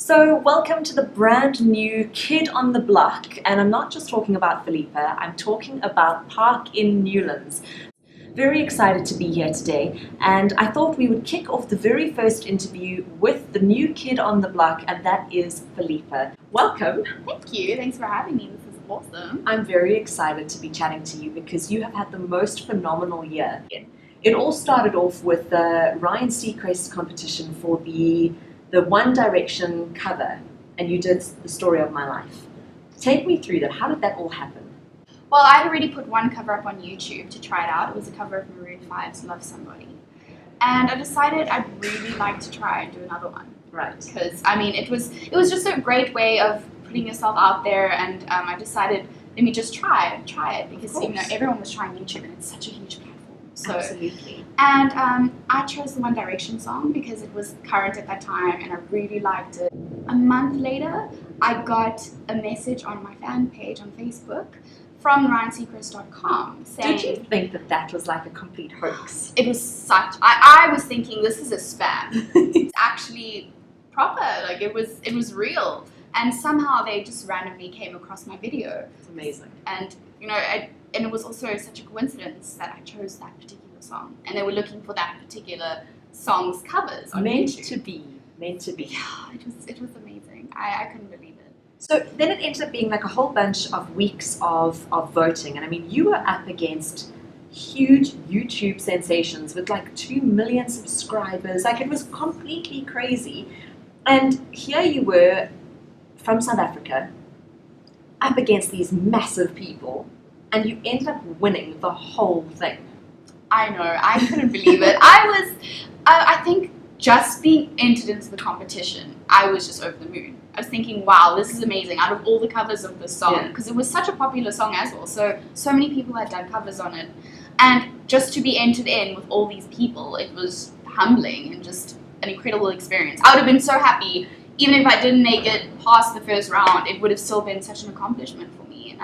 So welcome to the brand new Kid on the Block, and I'm not just talking about Filipa, I'm talking about Park in Newlands. Very excited to be here today, and I thought we would kick off the very first interview with the new Kid on the Block, and that is Filipa. Welcome. Thank you, thanks for having me, this is awesome. I'm very excited to be chatting to you because you have had the most phenomenal year. It all started off with the Ryan Seacrest competition for the One Direction cover, and you did The Story of My Life. Take me through that. How did that all happen? Well, I'd already put one cover up on YouTube to try it out. It was a cover of Maroon 5's Love Somebody. And I decided I'd really like to try and do another one. Right. Because, I mean, it was just a great way of putting yourself out there, and I decided, let me just try it, because, you know, everyone was trying YouTube, and it's such a huge platform. So, absolutely. And I chose the One Direction song because it was current at that time and I really liked it. A month later, I got a message on my fan page on Facebook from RyanSeacrest.com saying... Did you think that that was like a complete hoax? It was such... I was thinking, this is a spam. It's actually proper, like it was real. And somehow they just randomly came across my video. It's amazing. And, you know, and it was also such a coincidence that I chose that particular song. And they were looking for that particular song's covers on YouTube. Meant to be. Yeah, it was amazing. I couldn't believe it. So then it ended up being like a whole bunch of weeks of voting. And I mean, you were up against huge YouTube sensations with like 2 million subscribers. Like, it was completely crazy. And here you were from South Africa up against these massive people, and you ended up winning the whole thing. I know, I couldn't believe it. I think just being entered into the competition, I was just over the moon. I was thinking, wow, this is amazing, out of all the covers of this song, because it was such a popular song as well, so many people had done covers on it, and just to be entered in with all these people, it was humbling and just an incredible experience. I would have been so happy, even if I didn't make it past the first round, it would have still been such an accomplishment for me.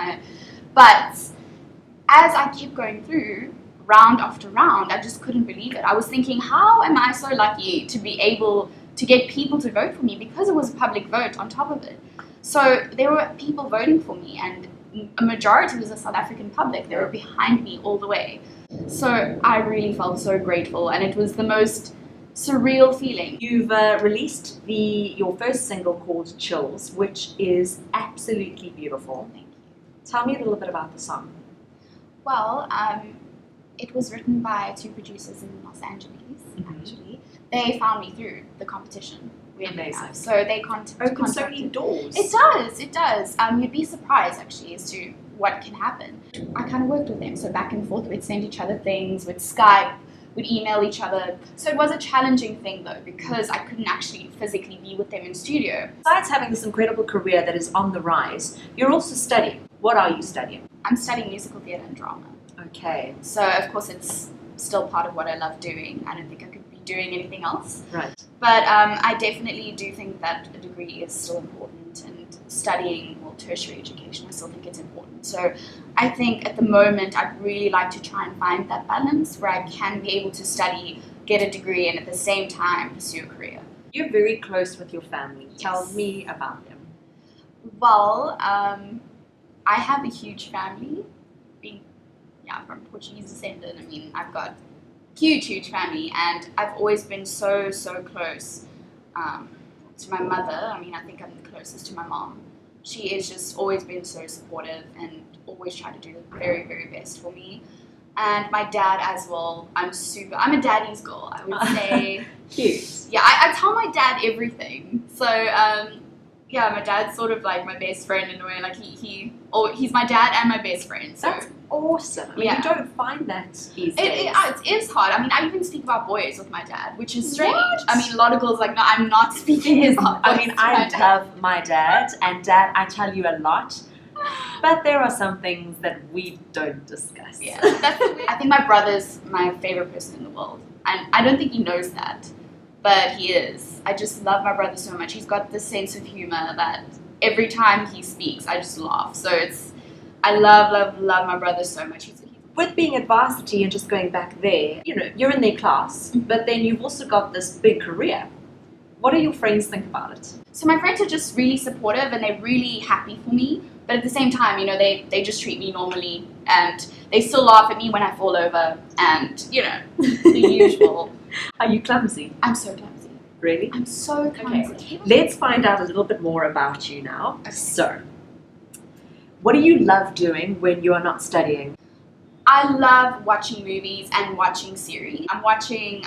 But as I kept going through, round after round, I just couldn't believe it. I was thinking, how am I so lucky to be able to get people to vote for me, because it was a public vote on top of it. So there were people voting for me, and a majority was the South African public. They were behind me all the way. So I really felt so grateful, and it was the most surreal feeling. You've released your first single called Chills, which is absolutely beautiful. Thank you. Tell me a little bit about the song. Well, it was written by 2 producers in Los Angeles, actually. They found me through the competition, weirdly enough. So they opened so many doors. It does. You'd be surprised, actually, as to what can happen. I kind of worked with them, so back and forth, we'd send each other things, we'd Skype, we'd email each other. So it was a challenging thing, though, because I couldn't actually physically be with them in studio. Besides having this incredible career that is on the rise, you're also studying. What are you studying? I'm studying musical theatre and drama. Okay. So, of course, it's still part of what I love doing. I don't think I could be doing anything else. Right. But I definitely do think that a degree is still important, and studying, well, tertiary education, I still think it's important. So I think at the moment I'd really like to try and find that balance where I can be able to study, get a degree, and at the same time pursue a career. You're very close with your family. Yes. Tell me about them. Well, I have a huge family. From Portuguese descendant, I mean, I've got huge family, and I've always been so close to my mother. I mean, I think I'm the closest to my mom. She has just always been so supportive and always tried to do the very best for me. And my dad as well. I'm a daddy's girl, I would say. Cute. Yeah, I tell my dad everything. So yeah, my dad's sort of like my best friend in a way. Like he's my dad and my best friend. So that's awesome. I mean, you don't find that these days. It is hard. I mean, I even speak about boys with my dad, which is strange. What? I mean, a lot of girls are like, no, I'm not speaking about boys. I mean, I love my dad, and Dad, I tell you a lot, but there are some things that we don't discuss. Yeah, I think my brother's my favorite person in the world, and I don't think he knows that, but he is. I just love my brother so much. He's got this sense of humor that every time he speaks, I just laugh. So I love my brother so much. With being at varsity and just going back there, you know, you're in their class, but then you've also got this big career. What do your friends think about it? So my friends are just really supportive and they're really happy for me. But at the same time, you know, they just treat me normally and they still laugh at me when I fall over and, you know, the usual. Are you clumsy? I'm so clumsy. Really? I'm so clumsy. Okay. Let's find out a little bit more about you now. Okay. So, what do you love doing when you are not studying? I love watching movies and watching series. I'm watching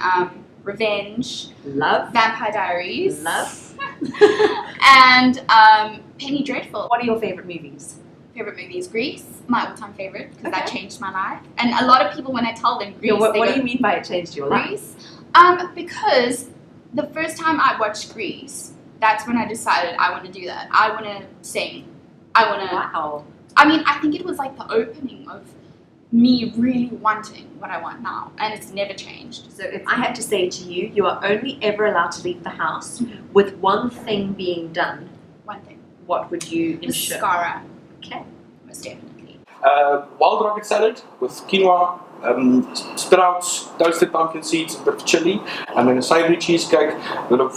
Revenge. Love. Vampire Diaries. Love. And Penny Dreadful. What are your favorite movies? Favorite movie is Grease, my all-time favorite, because that changed my life. And a lot of people, when I tell them Grease, what do you mean by it changed your life? Grease? Because the first time I watched Grease, that's when I decided I want to do that. I want to sing. I want to... Wow. I mean, I think it was like the opening of me really wanting what I want now, and it's never changed. So if I had to say to you, you are only ever allowed to leave the house with one thing being done. One thing. What would you ensure? Mascara. Okay. Most definitely. Wild rocket salad with quinoa, sprouts, toasted pumpkin seeds, a bit of chili, and then a savory cheesecake, a bit of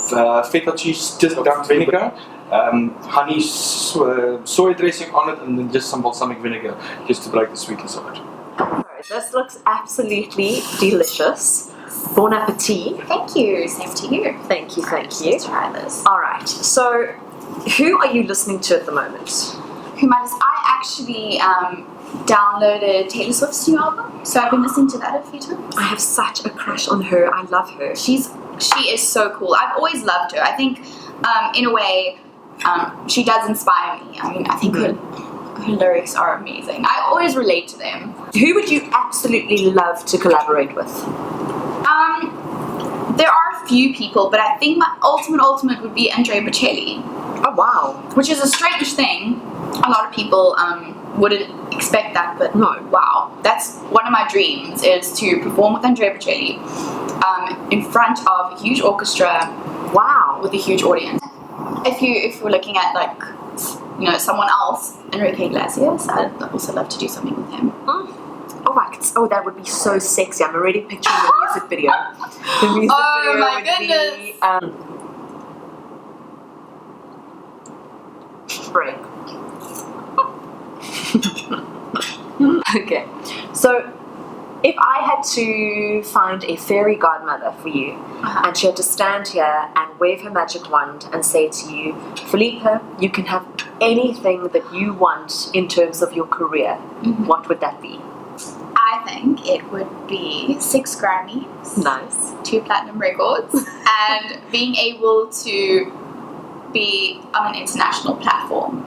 feta cheese, just dumped vinegar, honey soy dressing on it, and then just some balsamic vinegar just to break the sweetness of it. This looks absolutely delicious. Bon appetit. Thank you. Same to you. Thank you, thank you. Let's try this. All right. So, who are you listening to at the moment? I actually downloaded Taylor Swift's new album, so I've been listening to that a few times. I have such a crush on her. I love her. She is so cool. I've always loved her. I think, in a way, she does inspire me. I mean, I think her lyrics are amazing. I always relate to them. Who would you absolutely love to collaborate with? There are a few people, but I think my ultimate would be Andrea Bocelli. Oh wow! Which is a strange thing. A lot of people wouldn't expect that, but no, wow. That's one of my dreams, is to perform with Andrea Bocelli in front of a huge orchestra. Wow! With a huge audience. If you're looking at like, you know, someone else, Enrique Iglesias, I'd also love to do something with him. Oh, that would be so sexy. I'm already picturing the music video. The music video my would goodness. Be, break. Okay, so if I had to find a fairy godmother for you, and she had to stand here and wave her magic wand and say to you, Filipa, you can have anything that you want in terms of your career, what would that be? I think it would be 6 Grammys. Nice. 2 platinum records. And being able to be on an international platform.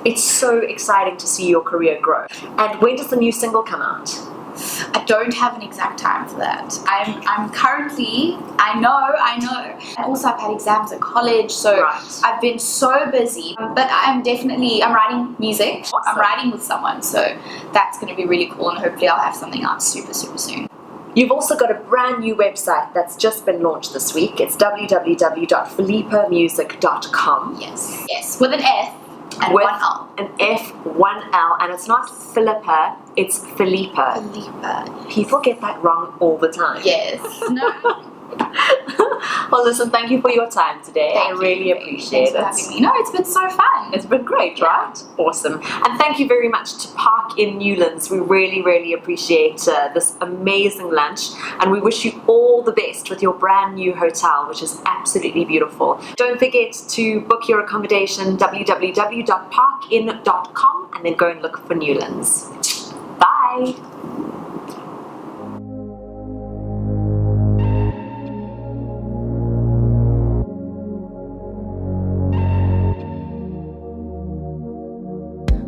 It's so exciting to see your career grow. And when does the new single come out? I don't have an exact time for that. I'm currently, I know. And also I've had exams at college, so I've been so busy. But I'm writing music. Awesome. I'm writing with someone, so that's going to be really cool, and hopefully I'll have something out super soon. You've also got a brand new website that's just been launched this week. It's www.filipamusic.com. Yes, with an F and with 1 L. An F, 1 L, and it's not Filipa, it's Filipa. Filipa. People get that wrong all the time. Yes. No. Well, listen, thank you for your time today. I really appreciate it. Thanks for having me. No, it's been so fun. It's been great, right? Awesome. And thank you very much to Park in Newlands. We really appreciate this amazing lunch, and we wish you all the best with your brand new hotel, which is absolutely beautiful. Don't forget to book your accommodation, www.parkin.com, and then go and look for Newlands. Bye.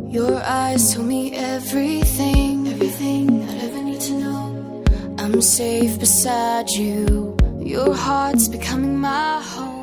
Your eyes told me everything that I ever need to know. I'm safe beside you. Your heart's becoming my home.